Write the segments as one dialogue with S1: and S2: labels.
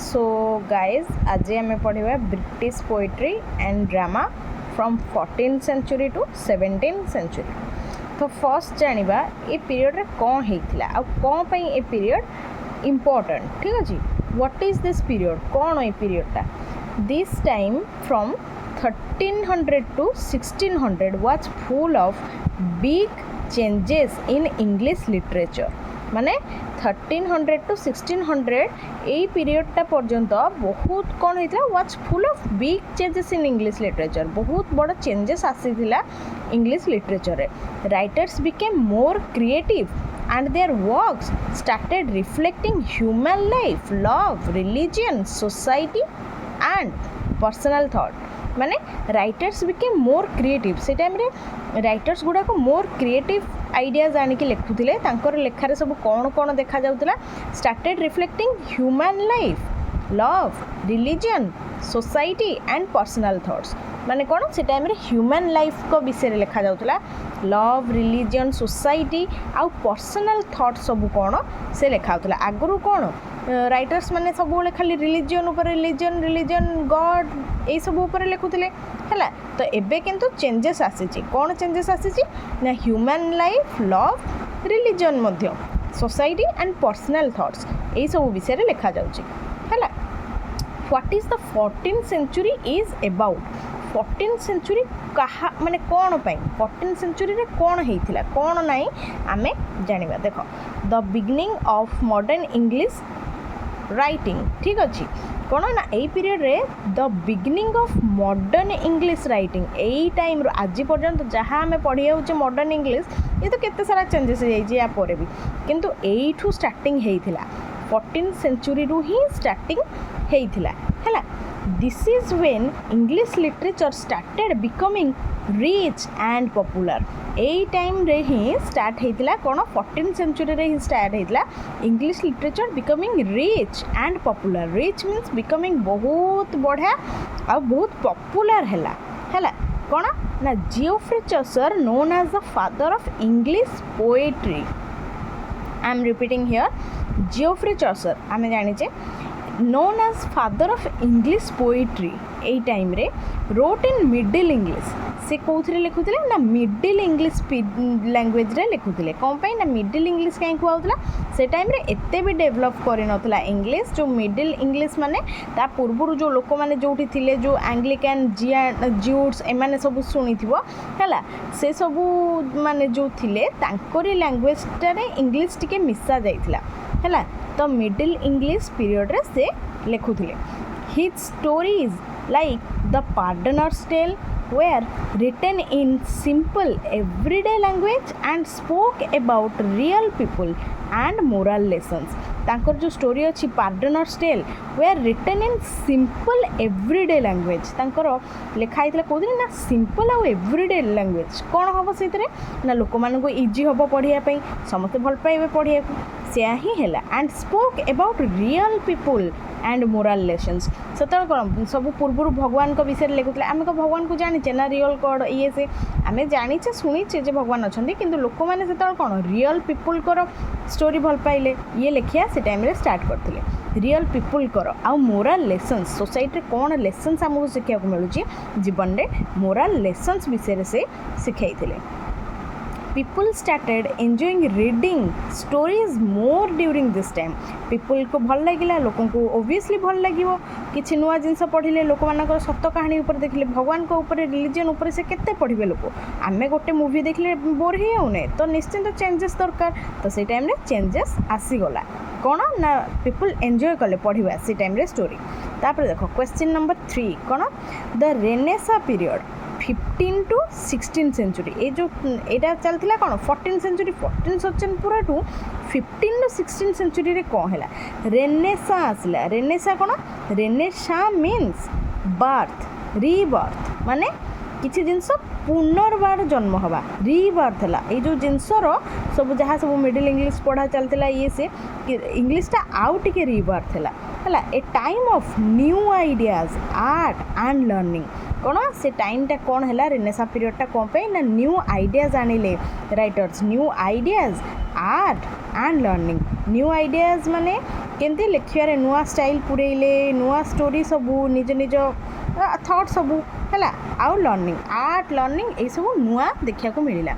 S1: So guys आज आम पढ़ा British poetry and drama from 14th century to 17th century. तो फर्स्ट जानिबा ए पीरियड रे कौन होता आ कौन पई ए पीरियड इम्पोर्टेंट। ठीक अच्छे, व्हाट इज दिस पीरियड, कौन ए पीरियडटा। This time from 1300 to 1600 was full of big changes in English literature। माने 1300 to 1600 এই পিরিয়ডটা পর্যন্ত বহুত কোন হইতলা was full of big changes in English literature. বহুত বড় চেঞ্জেস আসিছিলা ইংলিশ লিটারেচরে। Writers became more creative and their works started reflecting human life, love, religion, society and personal thought। माने राइटर्स बिकेम मोर क्रिएटिव। से time रे writers गुड़ाक more creative ideas आनिक लिखुले। तांकर लेखारे सब कौन कौन देखा जाउतला। Started reflecting human life, love, religion, society and personal thoughts. माने कौन से टाइम रे ह्यूमन लाइफ को विषय लिखा जाउतला। लव, रिलीजन, सोसाइटी आउ पर्सनल थॉट सब कौन से लिखा होता। आगरू कौन राइटर्स माने सब खाली रिलीजन उपर रिलीजन रिलीजन गॉड यही सब उपर लिखुले है। तो एबे किंतु चेंजेस आसी। कौन चेंजेस आसी ना ह्यूमन लाइफ, लव, रिलीजन मध्य, सोसाइटी एंड पर्सनल थॉट्स यही सब विषय लिखा जाउची है। What is the 14th century is about. 14th century कहा माने कौन पाई, 14th सेंचुरी रे कौन होता कौन ना आमे जानिबा। देख the beginning of modern English writing. ठीक अच्छे, कौन ना यही पीरियड रे the beginning of modern English writing. यही टाइम रो आज पर्यंत जहाँ आम पढ़ी जाऊे मॉडर्न इंग्लिश ये तो केते सारा चेंजेस हो जाइए या पर भी, किंतु एठू स्टार्टिंग होता 14th सेंचुरी रू ही स्टार्टिंग होता है। This is when English literature started becoming rich and popular. यही टाइम रे ही स्टार्ट होता कौन 14th सेंचुरी रे ही स्टार्ट होता English literature becoming rich and popular. Rich means becoming बहुत बढ़िया आ बहुत पॉपुलर है कौन ना Geoffrey Chaucer known as the father of English poetry. I am repeating here, Geoffrey Chaucer आम जाने known as father of English poetry. यही टाइम रे रोट इन मिडिल इंग्लिश। से कौन लिखुले ना मिडिल इंग्लिश लैंग्वेज रे लिखुले। कौन पाई ना मिडिल इंग्लिश कहीं कहला से टाइम रे एते भी डेवलप कर नथिला इंग्लिश। जो मिडिल इंग्लिश माने ता पूर्व जो लोक माने जोठी थिले जो एंग्लिकन ज्यूट्स एमाने सब सुनिथिबो हैला। से सब माने जो थिले तांकोरी लैंग्वेज रे इंग्लिश टिके मिसा जाइथिला हैला। तो मिडिल इंग्लिश पीरियड रे से लिखुले। His stories like the Pardoner's tale were written in simple everyday language and spoke about real people and moral lessons। तांकर जो स्टोरी अच्छी Pardoner's tale were written in simple everyday language. तांकर लिखा होता कौन ना सिंपल आउ एवरीडे लैंग्वेज। कौन हम से ना लोक मान इजी हम पढ़ाई समस्ते भल पाइबे पढ़िया से ही है। And spoke about real people and morale lessons. से कौन सब पूर्व भगवान को विषय लिखुले। आम को भगवान को जानीचे ना रियल कौन ये से आम जानीचे शुणीचे जे भगवान अच्छा, किंतु लोक मैंने से कौन रियल पीपुल को स्टोरी भल पाइले ये लिखिया से टाइम रे स्टार्ट करते। रियल पीपुल कर आउ मोराल लेसन्स सोसाइटी कौन लेसन्स आमको शिखा मिलूँ जीवन में मोराल लेसन्स विषय से शिखाई। People started enjoying reading stories more during this time. People को भल लगे, लोक को ओबियसली भल लगे कि नुआ जिनस पढ़ले लोक मान सत कहानी उपर देखले भगवान को ऊपर रिलीजन उपर से केते पढ़े लोक। आम गोटे मूवी देखले बोर ही होने तो निश्चिंत चेंजेस दरकार। तो से टाइम रे चेंजेस आसीगला कौन ना पीपुल एंजॉय कले पढ़ा से टाइम रे स्टोरी। तापर देखो क्वेश्चन नंबर 3 कौन the renaissance period 15 to 16 century. ये जो एटा चलता कौन 14th century 14th century to 15 to 16 century रे कौन है रेनेसा आसला। रेनेसा कौन रेनेसा मीन्स बर्थ रीबर्थ माने किसी जिनस पुनर्बार जन्म हवा रीबर्थ है। ये जो जिनसर सब जहाँ सब मिडिल इंग्लिश पढ़ा चलता ये से इंग्लिशटा आउ टिके रीबर्थ है। ए time of new ideas art and learning. कौन से टाइमटा कौन है रेनेसा पीरियडटा कौन पे ना न्यू आइडियाज आनिले writers. New ideas art and learning. New ideas माने केमती लिखार नुआ स्टाइल पुरेले नुआ स्टोरी सबू निज निज थॉट सबू है आउ लर्निंग आर्ट लर्निंग ये सब नुआ देखा मिलला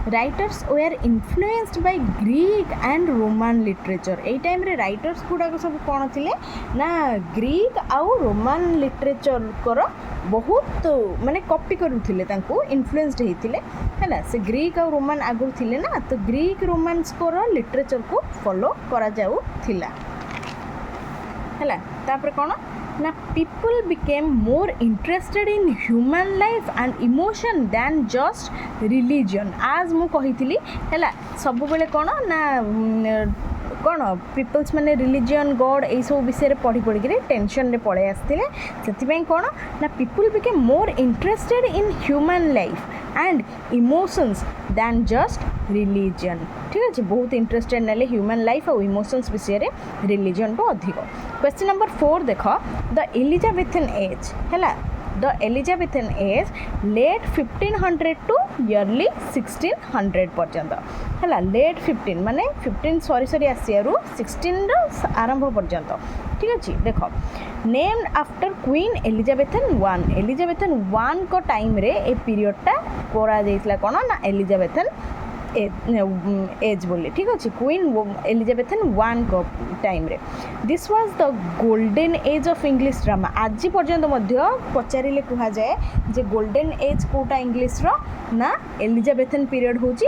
S1: writers were influenced by Greek and Roman literature यही टाइम रे राइटर्स गुड़ाक सब कौन थिले ना ग्रीक आउ रोमान लिटरेचर कर बहुत माने कॉपी करुथिले तांको इन्फ्लुएंस्ड हेतिले हैला से ग्रीक आउ रोमान आगु थिले ना तो ग्रीक रोमान्स कर लिटरेचर को फॉलो करा जाउ थिला हैला तापर कौन ना people became more interested in human life and emotion than just religion आज मु कहिथिली हैला सब बेले कोन ना कौन पीपल्स माने रिलीजियन गॉड ये सब विषय पढ़ी पढ़ी टेंशन रे पड़े आसते से कौन ना people became more interested in human life and emotions than just religion ठीक अच्छे बहुत इंटरेस्टेड ना ह्यूमन लाइफ और इमोशंस विषय रिलीजन तो अधिक क्वेश्चन नंबर 4 देख द एलिजाबेथन एज है the Elizabethan age late 1500 to early 1600 पर्यंत है लेट 15 माने 15 सरी सरी आसियारू 16 आरंभ पर्यंत ठीक अच्छे देख named after queen Elizabethan one को टाइम रे ए पीरियडटा करा जाइतला कोन ना एलिजाबेथन एज बोले ठीक अच्छे क्वीन एलिजाबेथन वन को टाइम रे this was the golden age of English drama आज पर्यंत पचारे कह जाए जे गोल्डन एज कोटा इंग्लिश रो ना एलिजाबेथन पीरियड होची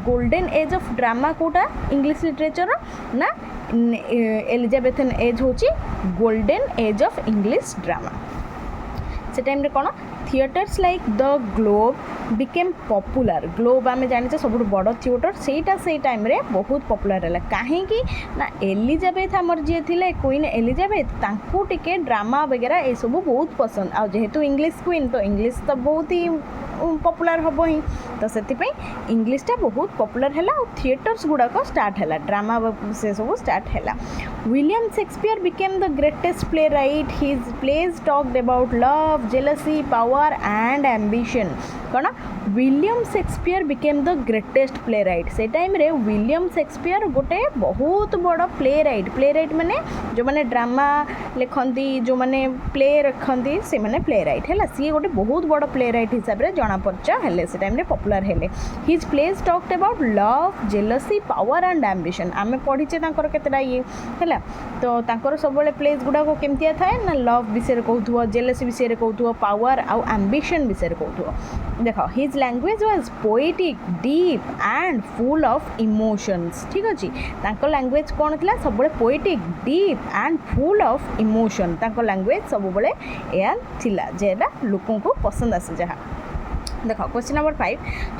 S1: गोल्डन एज ऑफ ड्रामा कोटा इंग्लिश लिटरेचर ना एलिजाबेथन एज होची golden age of English drama से टाइम रे कौन theatres like the Globe became popular Globe आम जाने सब बड़ थिएटर से टाइम रे बहुत पॉपुलर है कहीं ना एलिजाबेथ आमर जी थे क्वीन एलिजाबेथ तांकू टिके ड्रामा वगैरह ये सब बहुत पसंद आ जेहेतु इंग्लिश क्वीन तो इंग्लिश तो बहुत ही पॉपुलर हम ही तो से इंग्लिशटा बहुत पॉपुलर है और थिएटर्स गुड़ाक स्टार्ट है ड्रामा से सब स्टार्ट है William Shakespeare became the greatest playwright his plays talked about love jealousy power and ambition कौन William Shakespeare became the greatest playwright से टाइम रे विलियम शेक्सपियर गोटे बहुत बड़ प्ले राइट माने जो माने ड्रामा लिखती जो माने प्ले रखती से माने प्ले राइट है सी गोटे बहुत बड़ प्ले राइट हिसाब से जना परिचय हेले से टाइम रे पॉपुलर हेले his plays talked about love jealousy power and ambition आमे पढ़ीचे तांकर केतेटा ये हैला तो तांकर सब बेले प्लेज गुडा को केमतिया थाए ना लव विषय रे कहथुवा जेलसी विषय रे कहथुवा पावर आउ एम्बिशन विषय रे कहथुवा देखो his language was poetic deep and full of emotions ठीक अच्छे तांकर लैंग्वेज कौन थी सब बेले poetic deep and full of emotion तांकर लैंग्वेज सब बेले या थिला जेला लोकों को पसंद आसे जहाँ देखो question number 5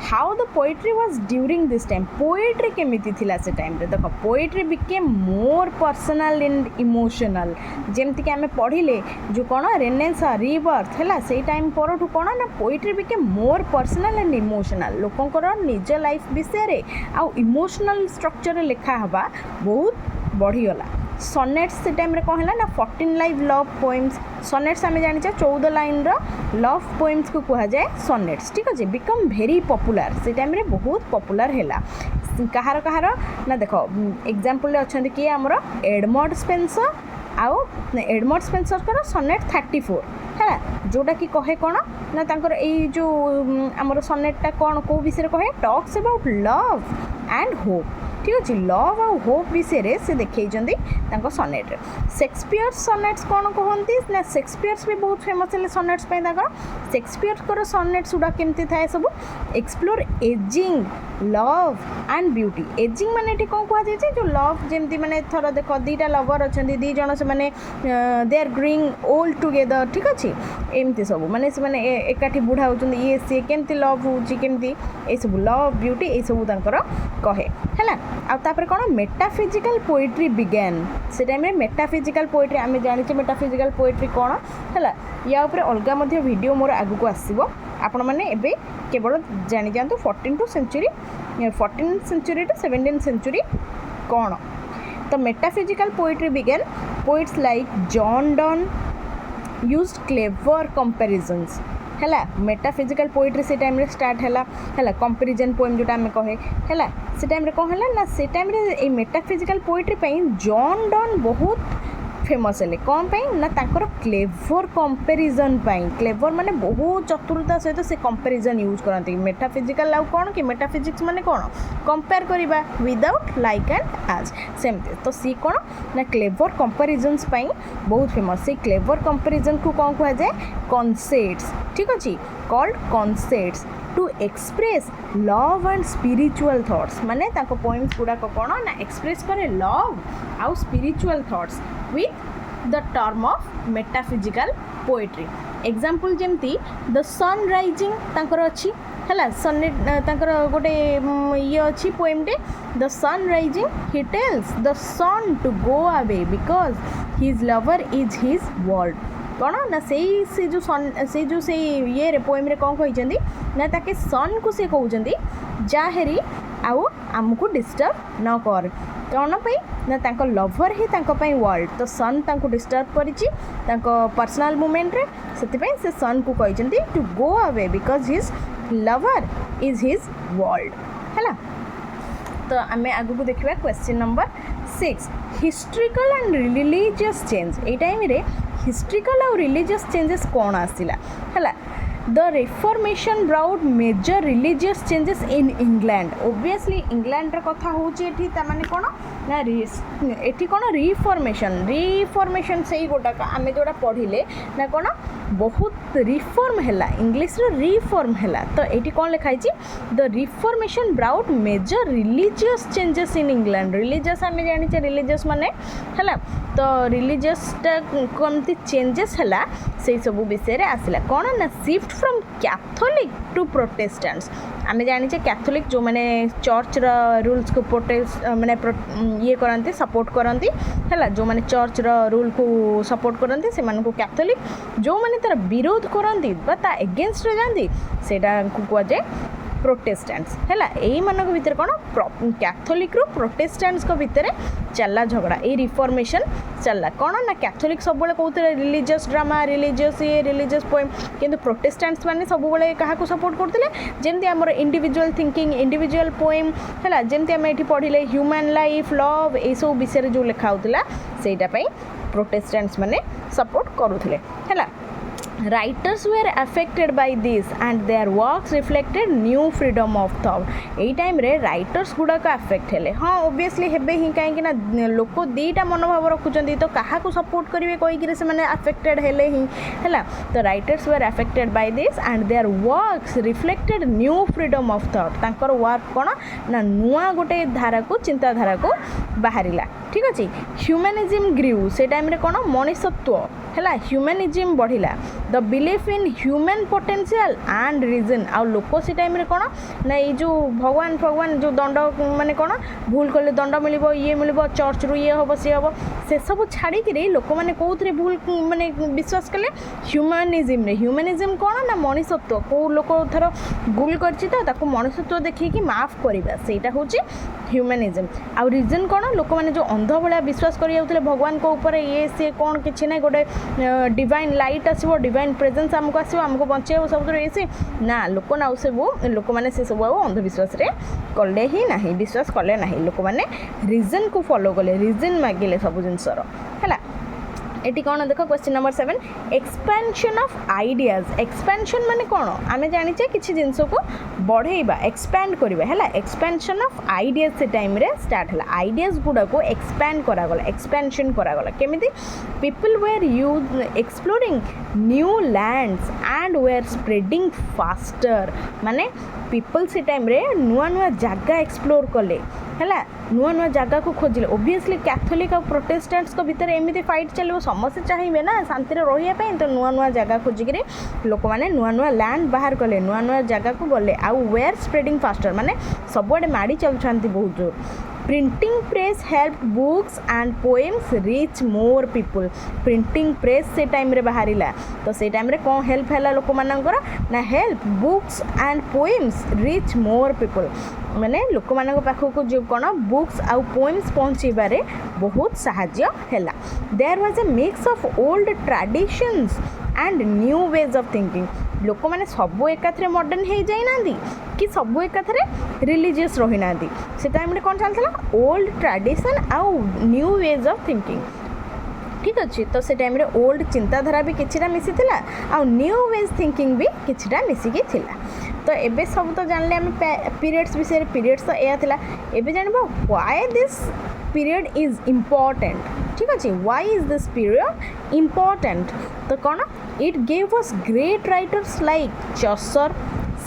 S1: how the poetry was during this time poetry केमिति थिला से टाइम रे देखो poetry became more personal and emotional जेमति कि आमे पढ़िले जो कोन रेनेसा रिबर्थ हैला से टाइम परठु कोन ना poetry became more personal and emotional लोकंकर निज लाइफ विषय रे आ इमोशनल स्ट्रक्चर लिखा हबा बहुत बढ़ी गला सनेट्स से टाइम रे कौन है ना 14 लाइव लव पोएम्स सनेट्स आम जाने 14 लाइन लव पोएम्स को कह जाए सनेट्स ठीक अच्छे बिकम भेरी पॉपुलर से टाइम रे बहुत पॉपुलर है कहार कहार ना देख एग्जांपल अच्छा किए आमर एडमंड स्पेंसर आउ एडमंड स्पेंसर कर सनेट 34 है जोटा कि कहे कौन ना तांकर ये जो आमर सनेटटा कौन कौ विषय कहे talks about love and hope ठीक अच्छे लव आउ होप विषय से देखई सनेट शेक्सपियर सनेट्स कौन कहती ना शेक्सपियर्स भी बहुत फेमस है सनेट्स शेक्सपियर सनेट्स गुड़ा केमती थाए सब explore ageing love and beauty ageing माने कौन कहुए जो लव जमी मैंने थर देख दीटा लवर अच्छा दी जन से they are growing old together ठीक अच्छे एमती सब माने से एकाठी बुढ़ा होती ये सी केमती लव होमती ये सब लव ब्यूटी ये सब कहे है आउे कौन मेटाफिजिकल पोएट्री बिगेन से टाइम मेटाफिजिकल पोएट्री आम जाने मेटाफिजिकल पोएट्री कौन है या अलग वीडियो मोर आगु को आसो आपण मैंने एबे केवल जानी जातु 14 सेंचुरी टू 17 सेंचुरी कौन तो metaphysical poetry began poets like John Donne used clever comparisons है मेटाफिजिकल पोएट्री से टाइम स्टार्ट है कंपैरिजन पोएम जोटा आम कहे है से टाइम कौन है ना से time metaphysical poetry John Donne बहुत फेमस हेले कौन ना तांकर क्लेवर कंपैरिजन क्लेवर माने बहुत चतुरता सहित से कंपैरिजन यूज करती मेटाफिजिकल आउ कौन कि मेटाफिजिक्स माने कौन कंपेयर करवा विदाउट लाइक एंड एज सेमती तो सी कौन ना क्लेवर कंपैरिजन्स बहुत फेमस से क्लेवर कंपैरिजन को कौन कह जाए कॉन्सेप्ट्स ठीक अच्छे called concepts to express love and spiritual thoughts माने ताको पोएम्स गुड़ाक कौन ना एक्सप्रेस करे लव आउ spiritual thoughts with the term of metaphysical poetry example जेमती the sun rising तांकर अच्छी है सनरेट तांकर गोटे ये अच्छी पोएम टे the sun rising he tells the sun to go away because his lover is his world कौन ना से जो सन से ये रे पोएम रे कौन कहते ना ताके सन को से कहते जाहेरी आउ आमको डिस्टर्ब न कर कौन पाई ना तांको लभर ही तांको पाई वर्ल्ड तो सन तांको डिस्टर्ब करिछि तांको पर्सनल मोमेंट रे सेतिपई से सन को कहते to go away because his lover is his world है तो आम आगु को देखा question number 6 historical and religious change ये टाइम रे हिस्ट्रिकल और रिलीजियस चेंजेस कौन आसिला है the Reformation brought major religious changes in England obviously England कथा होची माने कौन ना एठी कौन रिफॉर्मेशन से ही गोटाक आम जोड़ा पढ़िले ना कौन बहुत रिफॉर्म है इंग्लिश रिफॉर्म है तो ये कौन लिखाई the Reformation brought major religious changes in England religious आम जाने रिलीजियस माने है तो रिलीजियसटा कमती चेंजेस है से सब विषय रे आसिला कौन ना shift from Catholic to Protestants आम जाने कैथोलिक जो मैंने चर्च रूल्स को प्रोटेस्ट माने ये करती सपोर्ट करती है जो मैंने चर्च रूल को सपोर्ट करती से कैथोलिक जो मैंने तार विरोध करती एगेन्स्ट जाती से कहुए प्रोटेस्टेंट्स है यही मानक भितर कौन कैथोलिक रु प्रोटेस्टेंट्स को भितर चलला झगड़ा ये रिफॉर्मेशन चलला कौन ना कैथोलिक सब कहते रिलीजियस ड्रामा रिलीजियस ये रिलीजियस पोएम किंतु प्रोटेस्टेंट्स मैंने सब क्या सपोर्ट करते जमती आमर इंडिविजुअल थिंकिंग इंडिविजुअल पोएम है जमती आम ये पढ़ले ह्यूमन लाइफ लव ये सब विषय जो लिखा होता से प्रोटेस्टेंट्स मैंने सपोर्ट करुले है Writers were affected by this and their works reflected new freedom of thought. यही टाइम रे राइटर्स गुड़ाक अफेक्ट हेले हाँ ओब्वियसली हेबे ही कहीं लोक दीटा मनोभाव रखुचंदी तो क्या सपोर्ट करेंगे कहीकि से मैंने अफेक्टेड हेले ही है तो writers were affected by this and their works reflected new freedom of thought तांकर वर्क कौन ना नुआ गोटे धारा को चिंताधारा को बाहरिला ठीक अच्छे ह्यूमैनिज्म ग्रीव से टाइम रे कौन मनुष्यत्व है ह्यूमैनिज्म बढ़िला the belief in human potential and reason आउ लोक से टाइम रे कौन ना ये जो भगवान जो दंड माने कौन भूल कले दंड मिल ये मिल चर्च रु ये हम सी हम से सब छाड़ी लोक मैंने कौन भूल माने विश्वास कले ह्यूमैनिज्म कौन ना मनुष्यत्व कौ लोक थर भूल कर मनुष्यत्व देखिए माफ करवा सेटा हूँ ह्यूमैनिज्म आउ रीजन कौन लोक मैंने जो अंध भाया विश्वास कर भगवान को ऊपर ये सी कौन कि ना गोटे डिवाइन लाइट आसो डिवाइन प्रेजेंस आमको आसो आमको बचे सब ये से ना लोक ना सब लोक मैंने से सब अंधविश्वास कले ही ना विश्वास कले ना लोक मैंने रीजन को फॉलो कले रीजन मागिले सब जिनसर है ये कौन देख question number 7 expansion of ideas expansion माने कौन आम जाने किसी जिनस को बढ़ेबा एक्सपैंड करवा है एक्सपेंशन ऑफ आइडियाज से टाइम रे स्टार्ट है आइडियाज गुड़ा को एक्सपैंड करागला एक्सपेंशन करागला केमिति people were use exploring new lands and were spreading faster माने पीपल से टाइम रे नुआ नुआ जगह एक्सप्लोर कले है नुआ नुआ जगह को खोजिले ओब्वियसली कैथोलिक और प्रोटेस्टेंट्स को भितर एमती फाइट चलो समस्ते चाहिए ना शांति रही तो नुआ नुआ जगह खोजिक लोक मैंने नुआ नुआ लैंड बाहर कले नुआ नुआ जगह को गले आउ वेयर स्प्रेडिंग फास्टर माने सबुआडे माड़ी चलुछांती बहुत जोर printing press help books and poems reach more people printing press से टाइम रे बाहरिला तो से टाइम रे कौन हेल्प है लोक मानकर ना help books and poems reach more people माने लोक मान पाखक जो कौन बुक्स आउ पोएम्स पहुँचारे बहुत साहाय्य है there was a mix of old traditions and new ways of thinking लोक मैंने सबू एकाथरे मॉडर्न हो जाइना कि सबू एकाथरे रिलीजियस रही ना से टाइम कौन चलता ओल्ड ट्रेडिशन आउ न्यू वेज ऑफ थिंकिंग ठीक अच्छे तो से टाइम ओल्ड चिंताधारा भी किछिटा मिसी थिला आ न्यू वेज थिंकिंग भी किछिटा मिसिकी थिला तो एबे सब तो जानले आम पीरियड्स विषय पीरियड्स तो यह थिला एबे जानबा why this period is important ठीक अच्छे why is this period important तो कौन it gave us great writers like Chaucer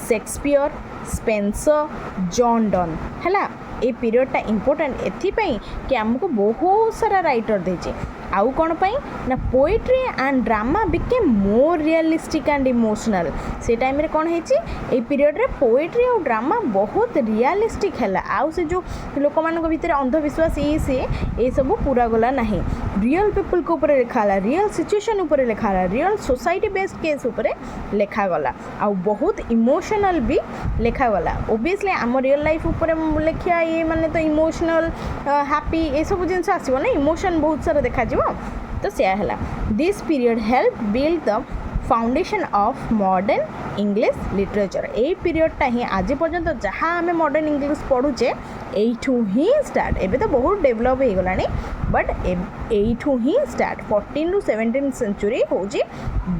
S1: Shakespeare Spencer John Donne है ये पीरियडटा इम्पोर्टेंट एथिपाई कि आमको बहुत सारा राइटर देचे आउ कौन पाई ना poetry and drama became more realistic and emotional से टाइम रे कौन है पीरियड रे पोएट्री और ड्रामा बहुत रियलिस्टिक है आउ से जो लोक मान भीतर अंधविश्वास ये सी ये सब पूरा गला नहीं रियल पीपल को ऊपर लिखाला रियल सिचुएशन ऊपर लिखाला रियल सोसाइटी बेस्ड केस ऊपर लिखागला आउ बहुत इमोशनल भी लिखागला ओबियसली आम रियल लाइफ ऊपर लिखा ये माने तो इमोशनल हैप्पी ये सब जिन आसो ना इमोशन बहुत सारा देखा तो से है this period help build the foundation of modern English literature ये पीरियडटा ही आज पर्यंत जहाँ आम मॉडर्न इंग्लिश पढ़ुचे यू ही स्टार्ट एबे तो बहुत डेभलप हो गला बट यू ही स्टार्ट 14 to 17 सेंचुरी हूँ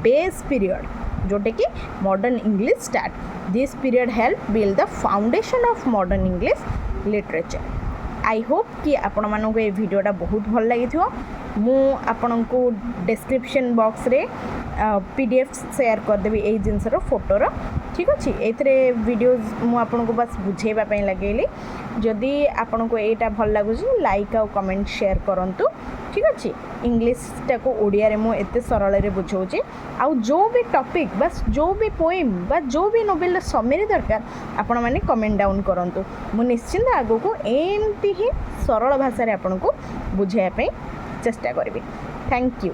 S1: बेस पीरियड जोटे कि modern English start this period help build the foundation of modern English literature I hope कि आपण मानक ये वीडियोटा बहुत भल लगी मु आपण को डिस्क्रिप्शन बॉक्स रे पीडीएफ शेयर करदेवी यही जिनसर फोटोर ठीक अच्छे ये वीडियोज मु आपण को बस बुझेवाई लगेली जदि आपण को यहाँ भल लगुच लाइक आउ कमेंट शेयर करंतु ठीक अच्छे इंग्लीटा को ओडिया रे मु एते सरल रे बुझाऊँचे आउ जो भी टॉपिक बस जो भी पोएम बा जो भी नोवेल समरी दरकार आपण मैंने कमेंट डाउन करंतु मु निश्चिंत आगो को एमती ही सरल भाषा रे आपण को बुझाइबा चेष्टा करी थैंक यू।